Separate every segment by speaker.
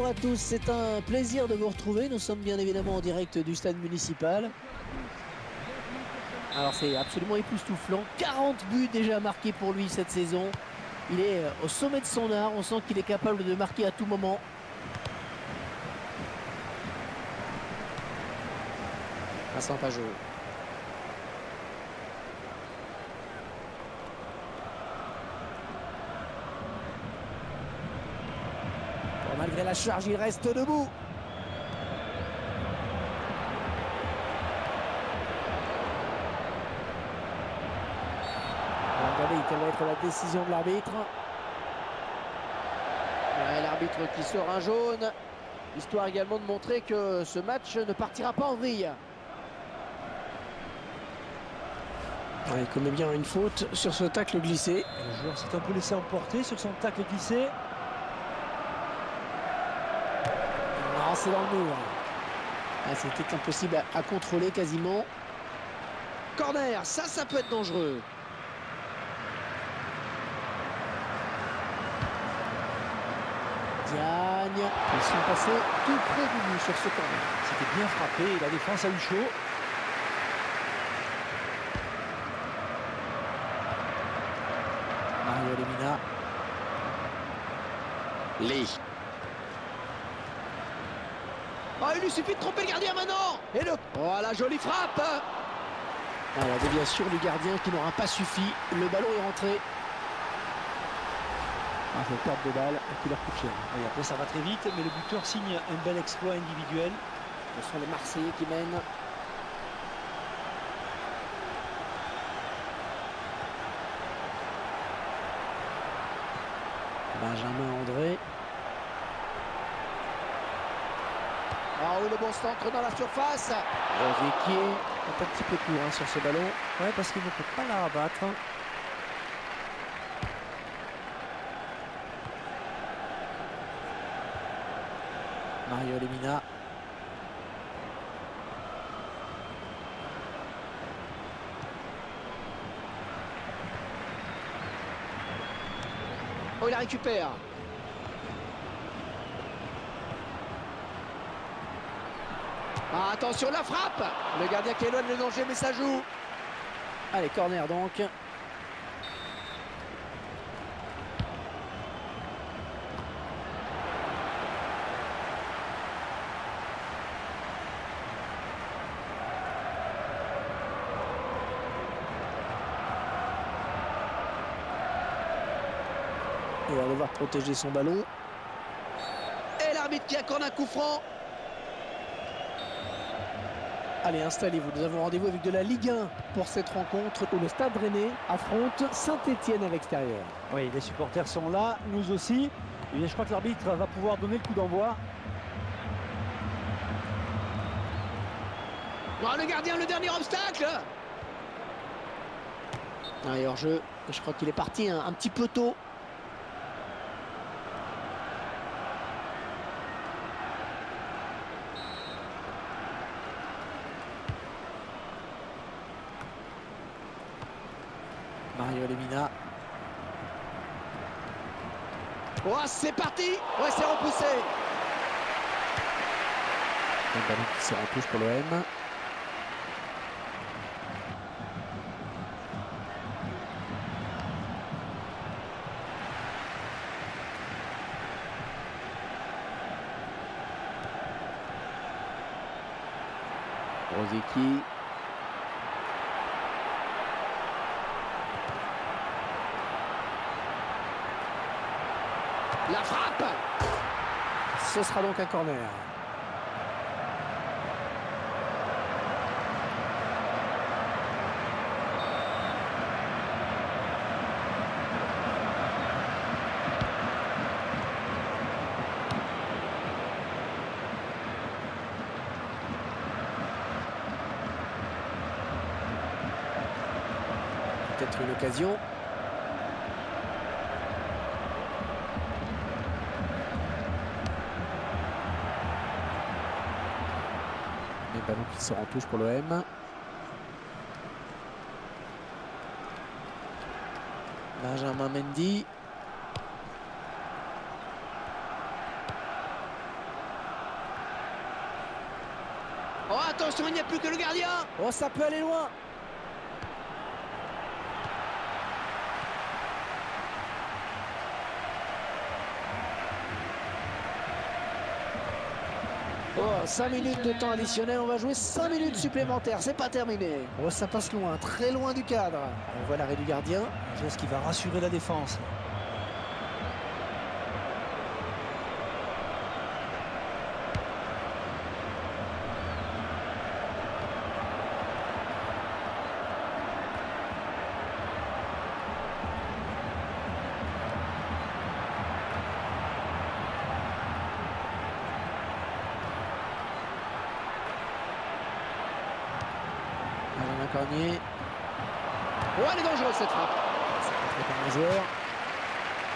Speaker 1: Bonjour à tous, c'est un plaisir de vous retrouver. Nous sommes bien évidemment en direct du stade municipal. Alors c'est absolument époustouflant. 40 buts déjà marqués pour lui cette saison. Il est au sommet de son art. On sent qu'il est capable de marquer à tout moment. Vincent Pajot. Bon, malgré la charge, il reste debout. Regardez quelle va être la décision de l'arbitre. Ouais, l'arbitre qui sort un jaune. Histoire également de montrer que ce match ne partira pas en vrille. Ouais, il commet bien une faute sur ce tacle glissé.
Speaker 2: Le joueur s'est un peu laissé emporter sur son tacle glissé.
Speaker 1: Non, c'est dans le mur. Ah, c'était impossible à contrôler quasiment. Corner, ça peut être dangereux. Diagne, ils sont passés tout près du but sur ce corner.
Speaker 2: C'était bien frappé et la défense a eu chaud.
Speaker 1: Mario Lemina. Lee. Oh, il lui suffit de tromper le gardien maintenant. Et le... Oh, la jolie frappe. Ah, la déviation du gardien qui n'aura pas suffi. Le ballon est rentré.
Speaker 2: Ah, cette perte de balle qui leur coûte cher. Et après ça va très vite, mais le buteur signe un bel exploit individuel.
Speaker 1: Ce sont les Marseillais qui mènent. Benjamin André. Ah oui, le bon centre dans la surface. Rosiquier est un petit peu court sur ce ballon.
Speaker 2: Ouais, parce qu'il ne peut pas la rabattre.
Speaker 1: Mario Lemina. Oh, il la récupère. Ah, attention, la frappe. Le gardien qui éloigne le danger, mais ça joue. Allez, corner donc. Il va devoir protéger son ballon. Et l'arbitre qui accorde un coup franc. Allez, installez-vous. Nous avons rendez-vous avec de la Ligue 1 pour cette rencontre où le Stade Rennais affronte Saint-Etienne à l'extérieur.
Speaker 2: Oui, les supporters sont là, nous aussi. Et je crois que l'arbitre va pouvoir donner le coup d'envoi.
Speaker 1: Oh, le gardien, le dernier obstacle. Allez, hors-jeu. Je crois qu'il est parti un petit peu tôt. Mario Lemina. Oh, c'est parti. Ouais, c'est repoussé. Le ballon qui sort en touche pour l'OM. Rosiquier. La frappe. Ce sera donc un corner. Peut-être une occasion. Les ballons qui sort en touche pour l'OM. Benjamin Mendy. Oh, attention, il n'y a plus que le gardien.
Speaker 2: Oh, ça peut aller loin.
Speaker 1: Oh, 5 minutes de temps additionnel, on va jouer 5 minutes supplémentaires, c'est pas terminé. Oh, ça passe loin, très loin du cadre. On voit l'arrêt du gardien.
Speaker 2: Un geste qui va rassurer la défense.
Speaker 1: Benjamin Cornier. Oh, elle est dangereuse cette frappe. C'est contré par un joueur.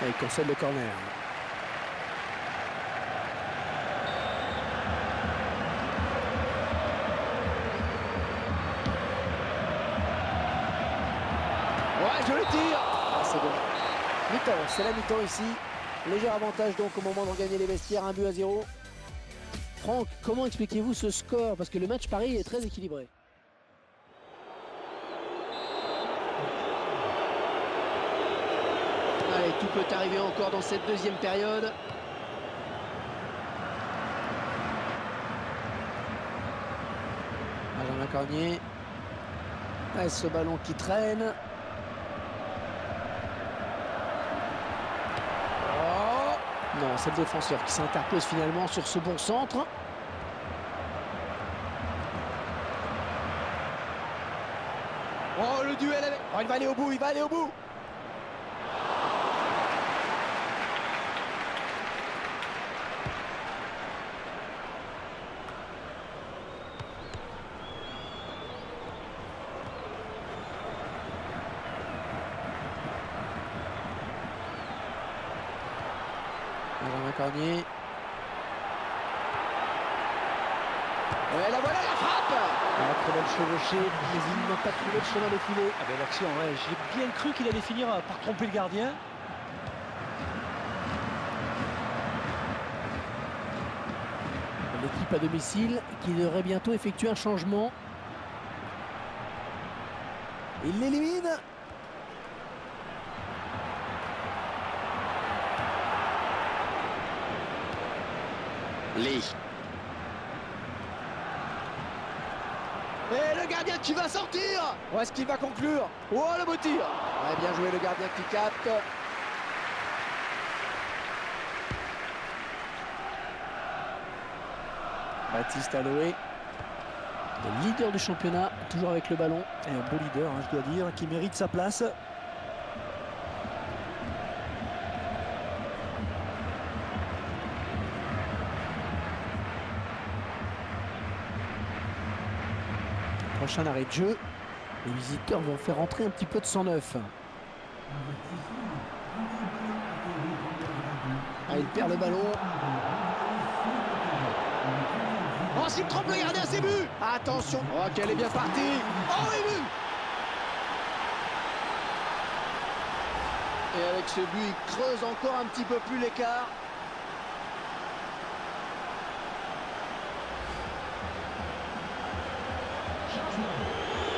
Speaker 1: Et il concède le corner. Ouais, je le tire. Ah, c'est bon. Mi-temps, c'est la mi-temps ici. Léger avantage donc au moment de regagner les vestiaires, 1-0. Franck, comment expliquez-vous ce score? Parce que le match, pareil, est très équilibré. Allez, tout peut arriver encore dans cette deuxième période. Benjamin Cornier. Ah, ce ballon qui traîne. Oh non, c'est le défenseur qui s'interpose finalement sur ce bon centre. Oh, le duel avec... Oh, il va aller au bout, il va aller au bout. Benjamin Cornier. Et la voilà, la frappe. Ah, très belle chevauchée, mais il n'a pas trouvé le chemin de filet.
Speaker 2: Ah ben l'action, ouais, j'ai bien cru qu'il allait finir par tromper le gardien.
Speaker 1: L'équipe à domicile qui devrait bientôt effectuer un changement. Il l'élimine. Lee. Et le gardien qui va sortir. Où est-ce qu'il va conclure? Oh, le beau tir. Ouais, bien joué le gardien qui capte. Baptiste Aloé, le leader du championnat, toujours avec le ballon.
Speaker 2: Et un beau leader, hein, je dois dire, qui mérite sa place.
Speaker 1: Prochain arrêt de jeu. Les visiteurs vont faire entrer un petit peu de sang neuf. Ah, il perd le ballon. Oh, s'il trompe le gardien, c'est but. Attention. Oh, qu'elle est bien partie. Oh, oui, but. Et avec ce but, il creuse encore un petit peu plus l'écart.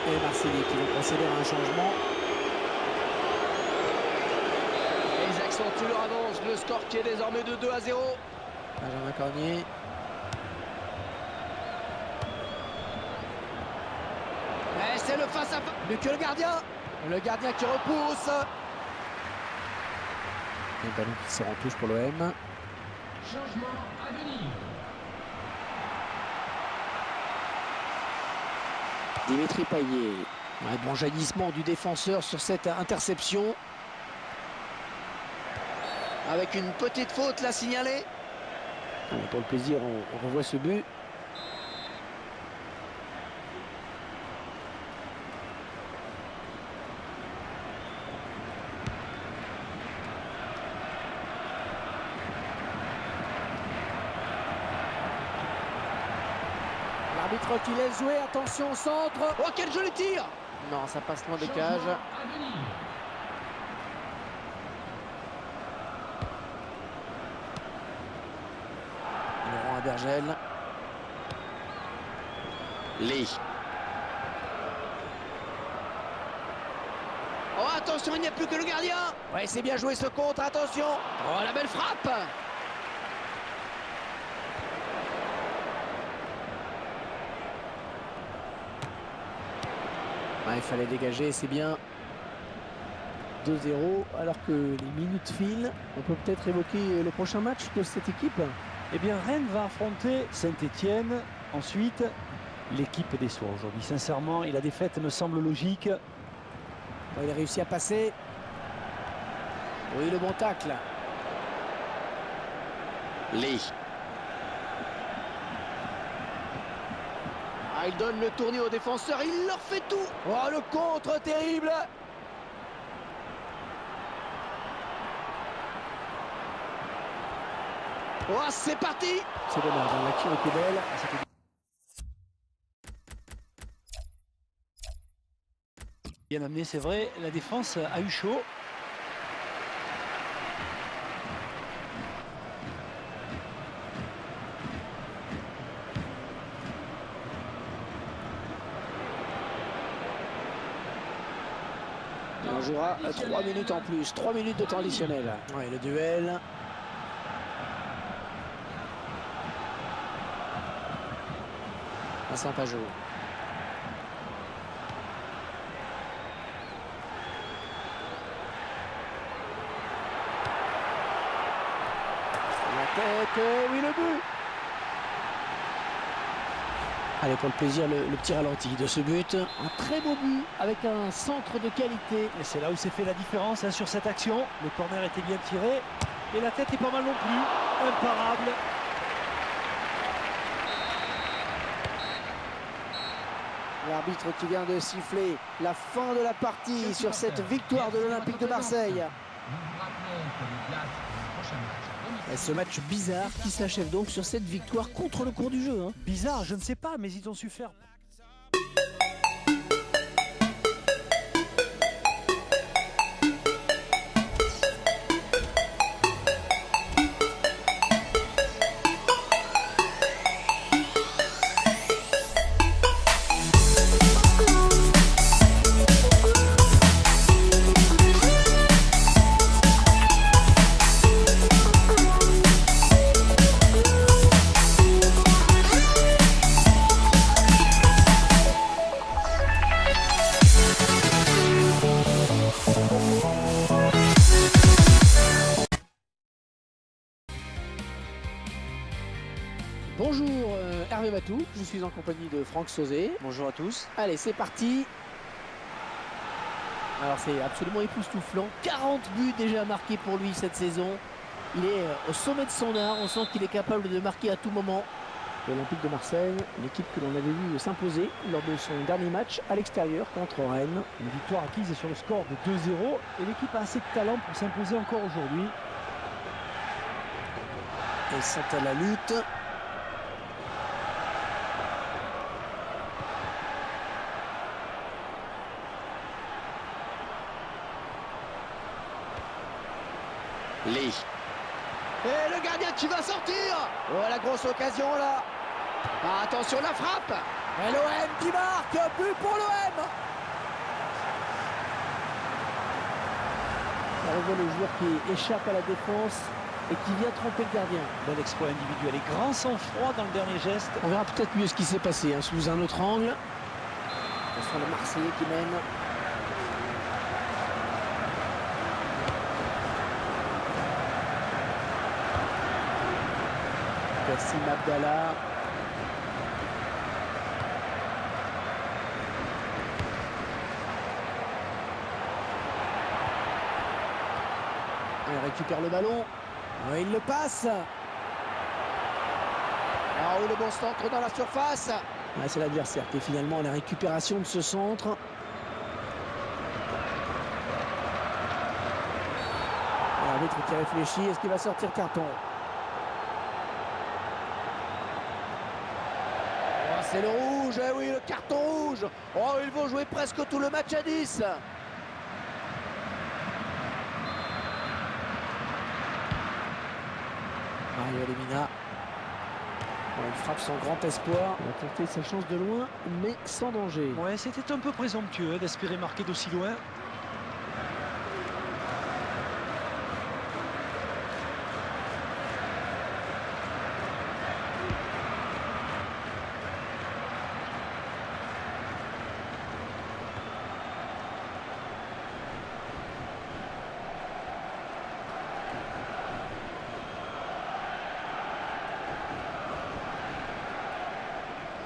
Speaker 1: Et Marseillais qui vont procéder à un changement. Et ils accentuent leur avance. Le score qui est désormais de 2-0. Benjamin Cornier. Et c'est le face-à-face. Mais que le gardien. Le gardien qui repousse. Et le ballon qui sort en touche pour l'OM.
Speaker 3: Changement à venir.
Speaker 1: Dimitri Payet. Un bon jaillissement du défenseur sur cette interception. Avec une petite faute là signalée. Pour le plaisir, on revoit ce but. L'arbitre qui laisse jouer, attention au centre. Oh, quel joli tir. Non, ça passe loin des cages.
Speaker 3: Changement à venir.
Speaker 1: Laurent Abergel. Lee. Oh, attention, il n'y a plus que le gardien. Ouais, c'est bien joué ce contre, attention. Oh, la belle frappe. Ouais, il fallait dégager, c'est bien. 2-0, alors que les minutes filent. On peut peut-être évoquer le prochain match de cette équipe.
Speaker 2: Eh bien, Rennes va affronter Saint-Étienne. Ensuite, l'équipe déçoit aujourd'hui, sincèrement. Et la défaite me semble logique.
Speaker 1: Il a réussi à passer. Oui, le bon tacle. Lee. Ah, il donne le tournis aux défenseurs, il leur fait tout. Oh, le contre terrible. Oh, c'est parti. C'est dommage, l'action était belle.
Speaker 2: Bien amené, c'est vrai. La défense a eu chaud.
Speaker 1: On jouera 3 minutes en plus, 3 minutes de temps additionnel. Ouais, le duel. Vincent Pajot. La tête, oui, le but. Allez, pour le plaisir, le petit ralenti de ce but. Un très beau but avec un centre de qualité.
Speaker 2: Et c'est là où s'est fait la différence sur cette action. Le corner était bien tiré. Et la tête est pas mal non plus. Imparable.
Speaker 1: L'arbitre qui vient de siffler la fin de la partie sur cette victoire de l'Olympique de Marseille. Et ce match bizarre qui s'achève donc sur cette victoire contre le cours du jeu.
Speaker 2: Bizarre, je ne sais pas, mais ils ont su faire.
Speaker 1: Bonjour Hervé Matou, je suis en compagnie de Franck Sauzet.
Speaker 2: Bonjour à tous.
Speaker 1: Allez, c'est parti. Alors c'est absolument époustouflant. 40 buts déjà marqués pour lui cette saison. Il est au sommet de son art. On sent qu'il est capable de marquer à tout moment. L'Olympique de Marseille, l'équipe que l'on avait vu s'imposer lors de son dernier match à l'extérieur contre Rennes.
Speaker 2: Une victoire acquise sur le score de 2-0. Et l'équipe a assez de talent pour s'imposer encore aujourd'hui.
Speaker 1: Ils sont à la lutte. Lee. Et le gardien qui va sortir. Oh, la grosse occasion là. Ah, attention la frappe. Et l'OM qui marque. But pour l'OM. On voit le joueur qui échappe à la défense et qui vient tromper le gardien.
Speaker 2: Bel exploit individuel et grand sang-froid dans le dernier geste.
Speaker 1: On verra peut-être mieux ce qui s'est passé sous un autre angle. Attention le Marseillais qui mène. Kassim Abdallah. Il récupère le ballon. Il le passe. Ah oui, le bon centre dans la surface. C'est l'adversaire qui est finalement à la récupération de ce centre. L'arbitre qui réfléchit. Est-ce qu'il va sortir carton? C'est le rouge, oui, le carton rouge. Oh, ils vont jouer presque tout le match à 10. Mario Lemina. Il frappe son grand espoir. Il a tenté sa chance de loin, mais sans danger.
Speaker 2: Ouais, c'était un peu présomptueux d'espérer marquer d'aussi loin.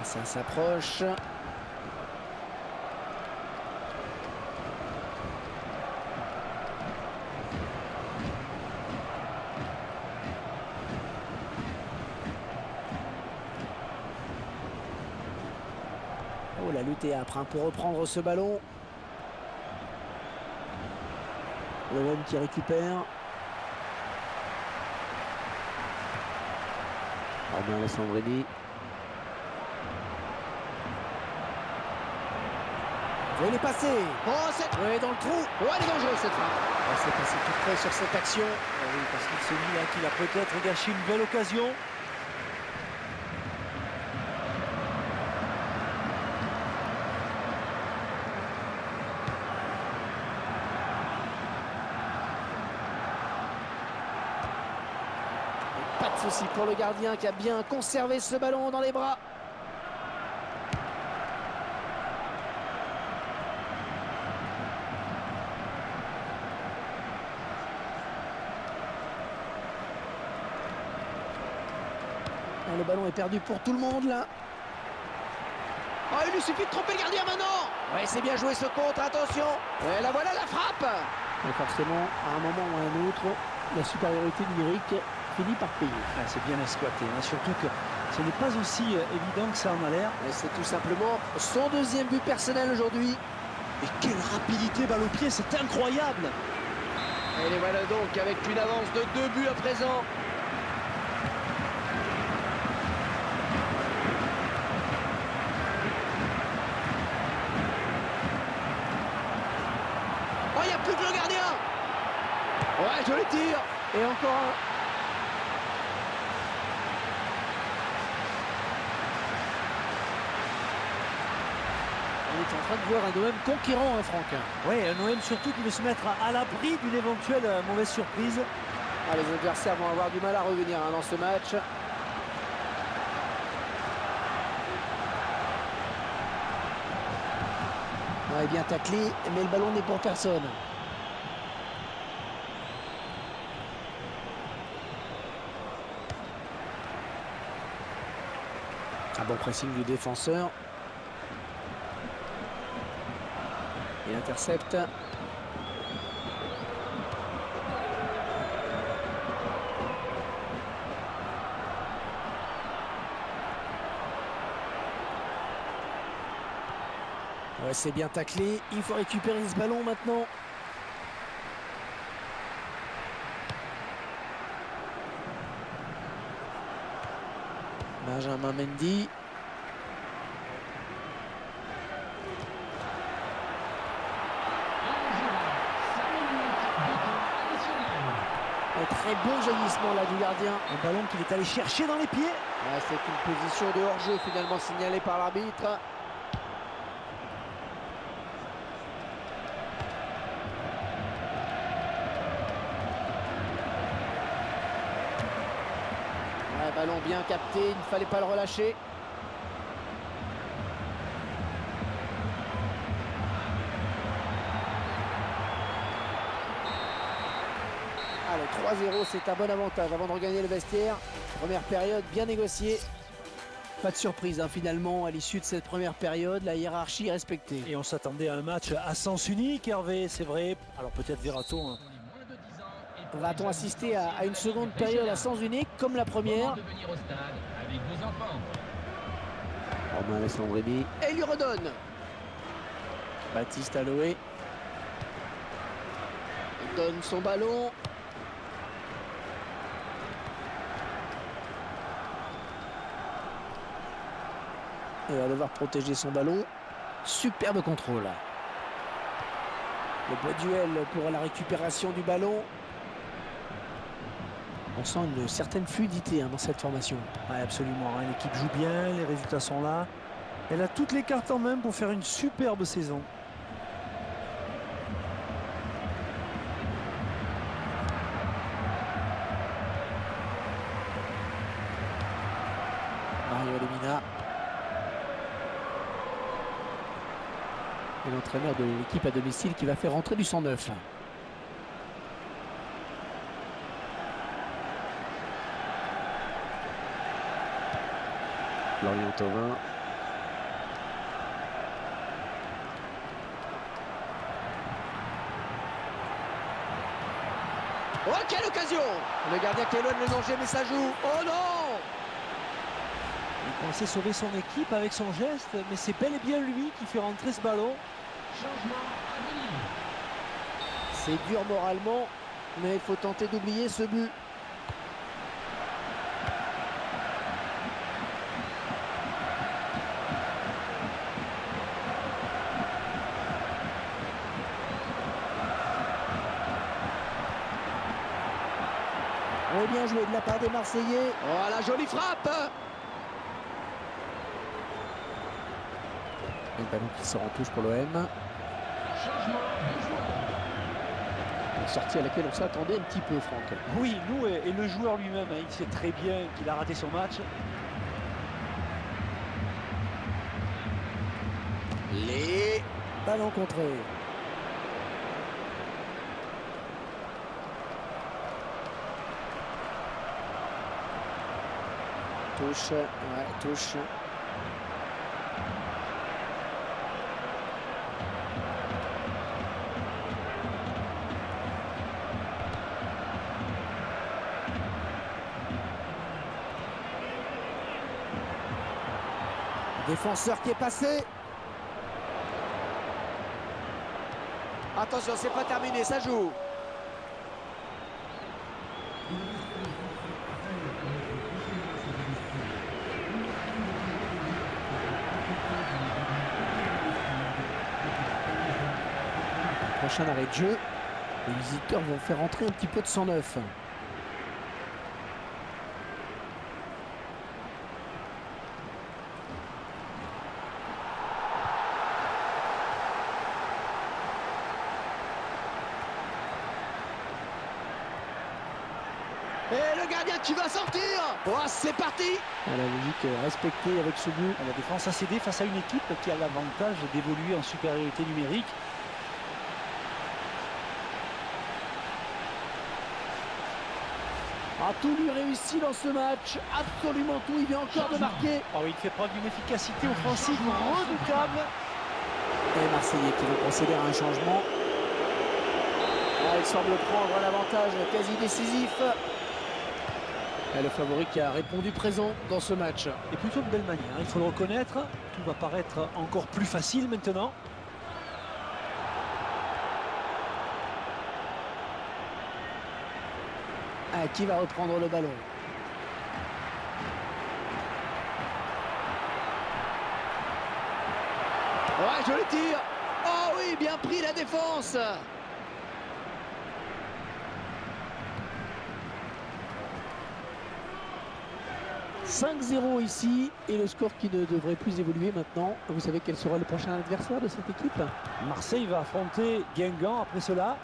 Speaker 1: Ça s'approche. Oh, la lutte est âpre pour reprendre ce ballon. Le même qui récupère. Romain Alessandrini. Il est passé. Oh, ouais, dans le trou. Oh, elle est dangereuse cette frappe. Ouais, c'est passé tout près sur cette action.
Speaker 2: Ah oui, parce qu'il s'est dit là qu'il a peut-être gâché une belle occasion.
Speaker 1: Pas de souci pour le gardien qui a bien conservé ce ballon dans les bras. Le ballon est perdu pour tout le monde là. Oh, il lui suffit de tromper le gardien maintenant. Ouais, c'est bien joué ce contre, attention. Ouais, là voilà la frappe. Et forcément, à un moment ou à un autre, la supériorité numérique finit par payer.
Speaker 2: Ah, c'est bien exploité, hein, surtout que ce n'est pas aussi évident que ça en a l'air.
Speaker 1: C'est tout simplement son deuxième but personnel aujourd'hui.
Speaker 2: Et quelle rapidité, balle au pied, c'est incroyable.
Speaker 1: Et les voilà donc avec une avance de 2 buts à présent. Oh, il n'y a plus que le gardien. Ouais, je le tire. Et encore un. On est en train de voir un OM conquérant, hein, Franck.
Speaker 2: Oui, un OM surtout qui veut se mettre à l'abri d'une éventuelle mauvaise surprise.
Speaker 1: Ah, les adversaires vont avoir du mal à revenir dans ce match. Ouais, bien taclé, mais le ballon n'est pour personne. Un bon pressing du défenseur. Il intercepte. Ouais, c'est bien taclé. Il faut récupérer ce ballon maintenant. Benjamin Mendy. Un très bon jaillissement là du gardien.
Speaker 2: Un ballon qu'il est allé chercher dans les pieds.
Speaker 1: Ouais, c'est une position de hors-jeu finalement signalée par l'arbitre. Ballon bien capté, il ne fallait pas le relâcher. Allez, 3-0, c'est un bon avantage avant de regagner le vestiaire. Première période bien négociée. Pas de surprise hein, finalement à l'issue de cette première période, la hiérarchie est respectée.
Speaker 2: Et on s'attendait à un match à sens unique, Hervé, c'est vrai. Alors peut-être verra-t-on. Hein.
Speaker 1: Va-t-on assister à une seconde période à sens unique comme la première? Romain Alessandrini. Et il lui redonne. Baptiste Aloé. Il donne son ballon. Il va devoir protéger son ballon. Superbe contrôle. Le beau duel pour la récupération du ballon. On sent une certaine fluidité dans cette formation.
Speaker 2: Ouais, absolument, hein. L'équipe joue bien, les résultats sont là. Elle a toutes les cartes en main pour faire une superbe saison.
Speaker 1: Mario Lemina. Et l'entraîneur de l'équipe à domicile qui va faire rentrer du 109.
Speaker 4: Florian Thauvin.
Speaker 1: Oh, quelle occasion! Le gardien qui éloigne le danger, mais ça joue. Oh non!
Speaker 2: Il pensait sauver son équipe avec son geste, mais c'est bel et bien lui qui fait rentrer ce ballon.
Speaker 3: Changement à venir.
Speaker 1: C'est dur moralement, mais il faut tenter d'oublier ce but. Oh, bien joué de la part des Marseillais. Oh, la jolie frappe! Le ballon qui sort en touche pour l'OM.
Speaker 3: Changement de joueur.
Speaker 1: Une sortie à laquelle on s'attendait un petit peu, Franck.
Speaker 2: Oui, nous et le joueur lui-même, hein, il sait très bien qu'il a raté son match.
Speaker 1: Les ballons contrés. Touche, ouais, touche. Défenseur qui est passé. Attention, c'est pas terminé, ça joue. Prochain arrêt de jeu. Les visiteurs vont faire entrer un petit peu de 109. Et le gardien qui va sortir. Oh, c'est parti. La logique respectée avec ce but.
Speaker 2: La défense a cédé face à une équipe qui a l'avantage d'évoluer en supériorité numérique.
Speaker 1: A tout lui réussi dans ce match, absolument tout, il vient encore de marquer.
Speaker 2: Oh oui, il fait preuve d'une efficacité offensive redoutable.
Speaker 1: Et les Marseillais qui vont procéder à un changement. Ah, il semble prendre l'avantage quasi décisif. Et le favori qui a répondu présent dans ce match.
Speaker 2: Et plutôt de belle manière, il faut le reconnaître. Tout va paraître encore plus facile maintenant.
Speaker 1: Ah, qui va reprendre le ballon? Ouais, je le tire. Oh oui, bien pris la défense. « 5-0 ici et le score qui ne devrait plus évoluer maintenant. Vous savez quel sera le prochain adversaire de cette équipe?
Speaker 2: Marseille va affronter Guingamp après cela.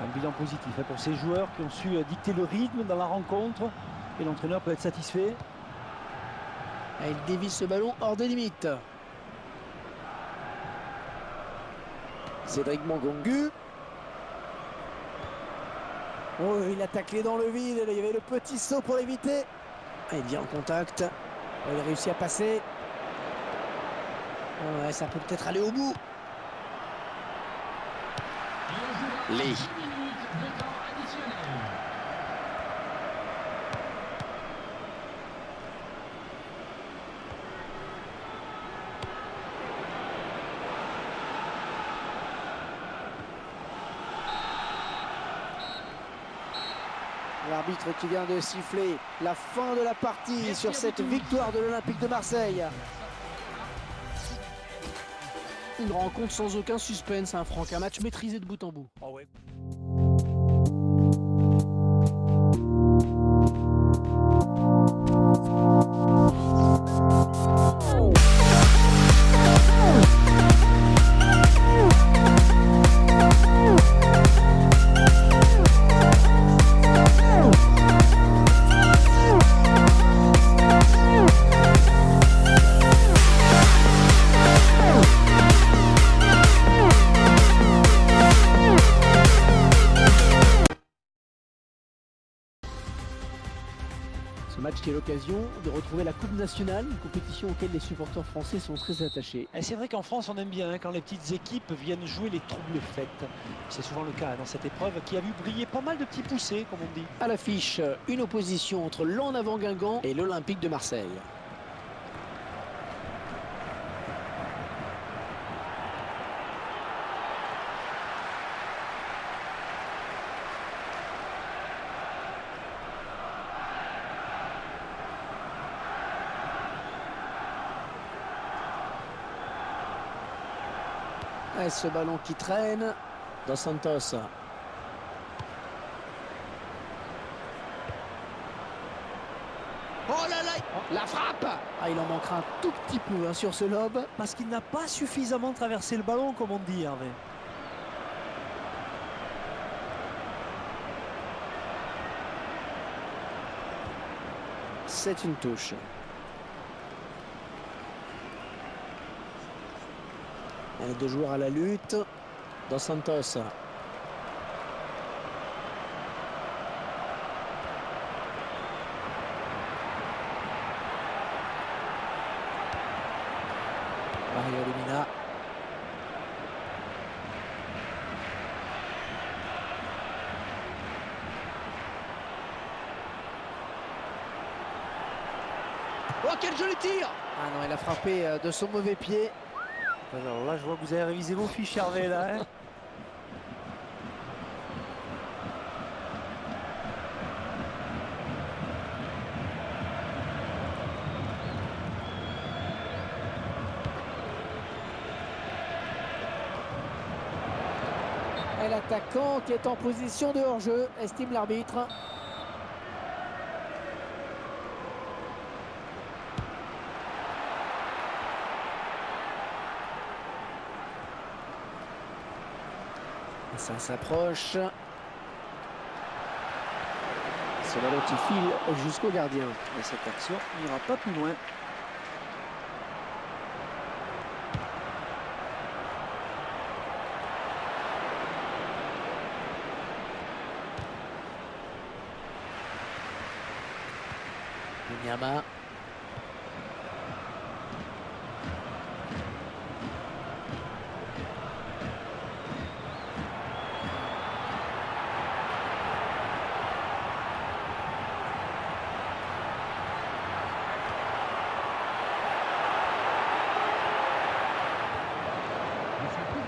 Speaker 2: Un bilan positif pour ces joueurs qui ont su dicter le rythme dans la rencontre et l'entraîneur peut être satisfait.
Speaker 1: Il dévie ce ballon hors des limites. Cédric Mangongu. Oh, il a taclé dans le vide. Il y avait le petit saut pour l'éviter. Il vient en contact. Il a réussi à passer. Ouais, ça peut peut-être aller au bout.
Speaker 3: Les. 10
Speaker 1: Les.
Speaker 3: minutes de temps additionnel.
Speaker 1: L'arbitre qui vient de siffler la fin de la partie sur cette victoire de l'Olympique de Marseille. Une rencontre sans aucun suspense, hein, Franck. Un match maîtrisé de bout en bout.
Speaker 2: Oh ouais.
Speaker 1: qui est l'occasion de retrouver la Coupe nationale, une compétition auquel les supporters français sont très attachés.
Speaker 2: Et c'est vrai qu'en France, on aime bien quand les petites équipes viennent jouer les troubles fêtes. C'est souvent le cas dans cette épreuve qui a vu briller pas mal de petits poussés, comme on dit.
Speaker 1: À l'affiche, une opposition entre l'En Avant Guingamp et l'Olympique de Marseille. Et ce ballon qui traîne. Dos Santos. Oh là là, la frappe. Ah, il en manquera un tout petit peu sur ce lob.
Speaker 2: Parce qu'il n'a pas suffisamment traversé le ballon, comme on dit, Hervé.
Speaker 1: C'est une touche. Les deux joueurs à la lutte. Dos Santos. Mario Lemina. Oh, quel joli tir! Ah non, il a frappé de son mauvais pied.
Speaker 2: Alors là, je vois que vous avez révisé vos fiches, Hervé, là. Hein.
Speaker 1: Et l'attaquant qui est en position de hors-jeu, estime l'arbitre. Ça s'approche. C'est ballon qui file jusqu'au gardien.
Speaker 2: Et cette action n'ira pas plus loin.
Speaker 1: Nyama.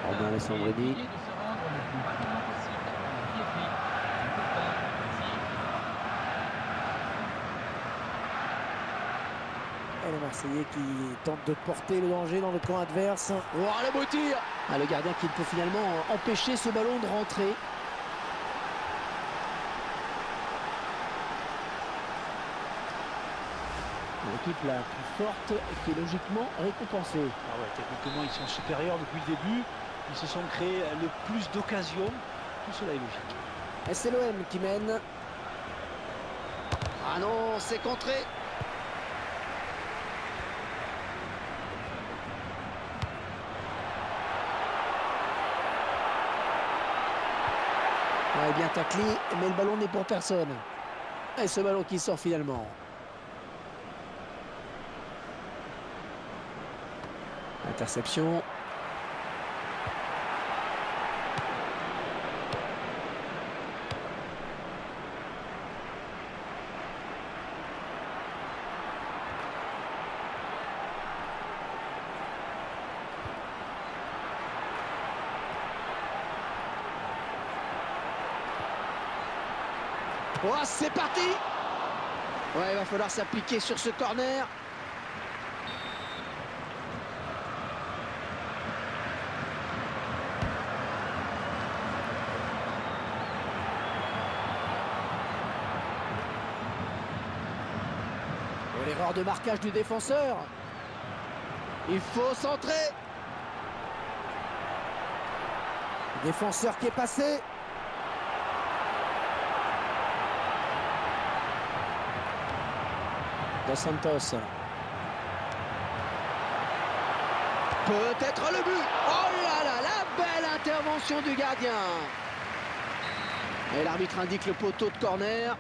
Speaker 1: Robin Alessandrini. Et le Marseillais qui tente de porter le danger dans le camp adverse. Oh, le beau tir! Ah, le gardien qui peut finalement empêcher ce ballon de rentrer. L'équipe la plus forte et qui est logiquement récompensée.
Speaker 2: Ah ouais, techniquement, ils sont supérieurs depuis le début. Ils se sont créés le plus d'occasions. Tout cela est logique.
Speaker 1: Et c'est l'OM qui mène. Ah non, c'est contré. Ouais, bien taclé, mais le ballon n'est pour personne. Et ce ballon qui sort finalement. Interception. Oh, c'est parti! Ouais, il va falloir s'appliquer sur ce corner. Oh, l'erreur de marquage du défenseur. Il faut centrer. Le défenseur qui est passé. Dos Santos. Peut-être le but. Oh là là, la belle intervention du gardien. Et l'arbitre indique le poteau de corner.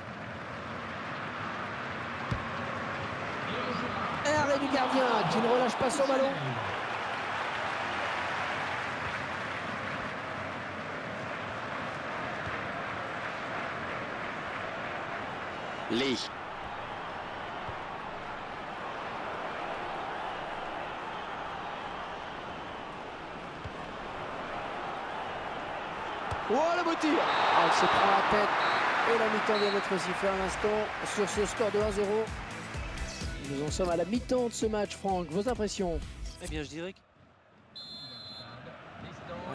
Speaker 1: arrêt du gardien qui ne relâche pas son ballon.
Speaker 4: Lee.
Speaker 1: Oh, le beau tir. Elle se prend la tête et la mi-temps vient d'être sifflée à l'instant sur ce score de 1-0. Nous en sommes à la mi-temps de ce match, Franck. Vos impressions?
Speaker 2: Eh bien, je dirais que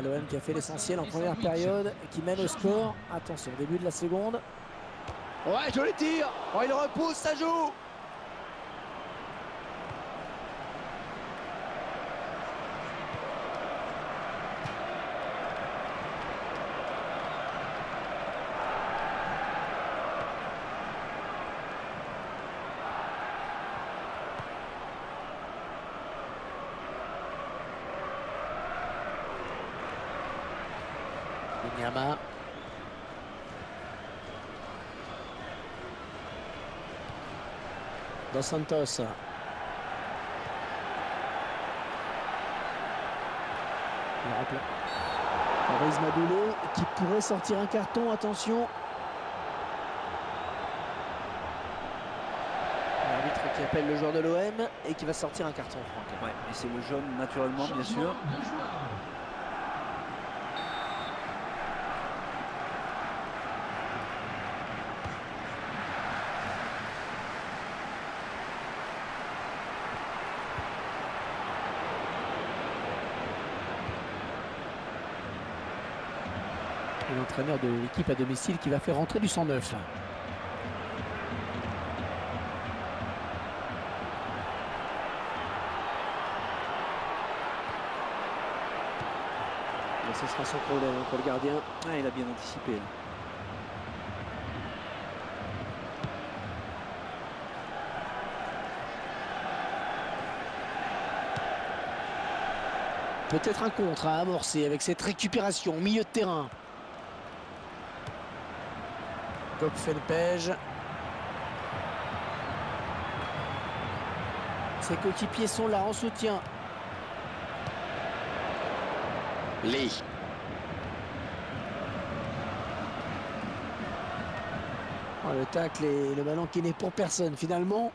Speaker 1: L'OM qui a fait l'essentiel en première période et qui mène au score. Attention, début de la seconde. Ouais, joli tir. Oh, il repousse, ça joue. Nyama. Dos Santos. Maurice Madoulé qui pourrait sortir un carton, attention. L'arbitre qui appelle le joueur de l'OM et qui va sortir un carton, Franck.
Speaker 2: ouais, et c'est le jaune naturellement, bien sûr.
Speaker 3: Changement de joueur.
Speaker 1: Et l'entraîneur de l'équipe à domicile qui va faire rentrer du 109. Et ce sera son problème pour le gardien.
Speaker 2: Ah, il a bien anticipé. Là.
Speaker 1: Peut-être un contre à amorcer avec cette récupération au milieu de terrain. Gokfenpej. Ses coéquipiers sont là en soutien.
Speaker 4: Lee.
Speaker 1: Oh, le tacle et le ballon qui n'est pour personne finalement.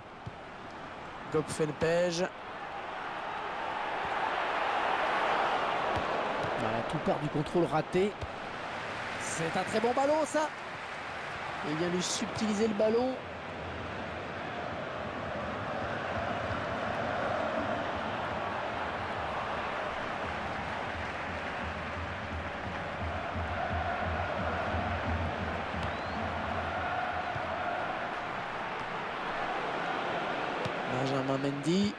Speaker 1: Gokfenpej. Voilà, tout part du contrôle raté. C'est un très bon ballon ça. Il vient lui subtiliser le ballon. Benjamin Mendy.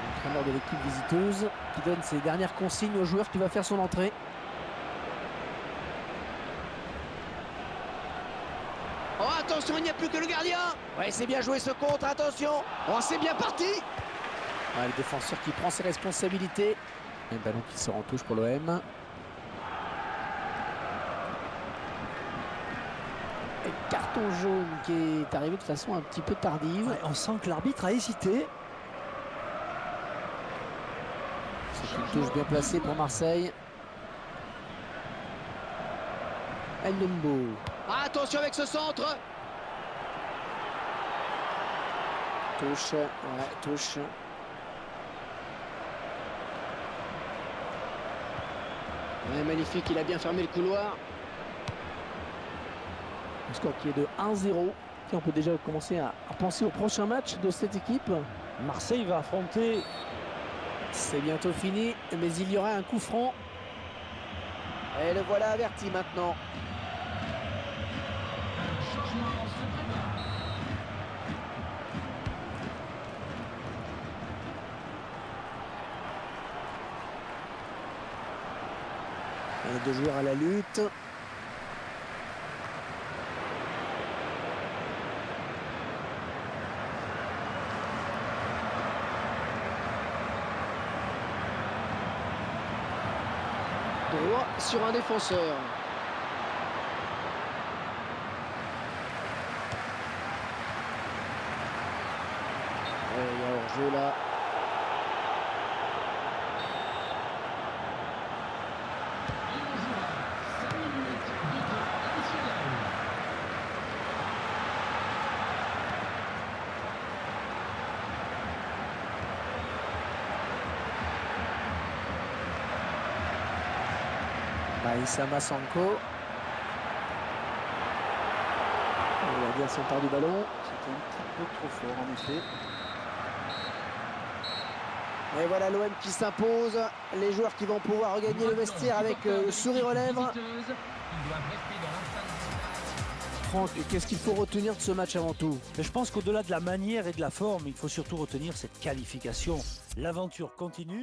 Speaker 1: L'entraîneur de l'équipe visiteuse qui donne ses dernières consignes au joueur qui va faire son entrée. Oh, attention, il n'y a plus que le gardien. Ouais, c'est bien joué ce contre, attention. Oh, c'est bien parti. Ouais, le défenseur qui prend ses responsabilités. Un ballon qui sort en touche pour l'OM. Carton jaune qui est arrivé de façon un petit peu tardive.
Speaker 2: Ouais, on sent que l'arbitre a hésité.
Speaker 1: C'est une touche bien placée pour Marseille. Ndembo. Ah, attention avec ce centre. Touche, ouais, touche. Ouais, magnifique, il a bien fermé le couloir. Le score qui est de 1-0. On peut déjà commencer à penser au prochain match de cette équipe.
Speaker 2: Marseille va affronter.
Speaker 1: C'est bientôt fini, mais il y aura un coup franc. Et le voilà averti maintenant.
Speaker 3: Changement se prépare.
Speaker 1: Et deux joueurs à la lutte. Droit sur un défenseur. Il y a hors-jeu là. Issa Massanko. La gardien s'empare du ballon.
Speaker 2: C'était un petit peu trop fort en effet.
Speaker 1: Et voilà l'OM qui s'impose. Les joueurs qui vont pouvoir regagner le vestiaire avec le sourire aux lèvres. Franck, qu'est-ce qu'il faut retenir de ce match avant tout?
Speaker 2: Mais je pense qu'au-delà de la manière et de la forme, il faut surtout retenir cette qualification. L'aventure continue.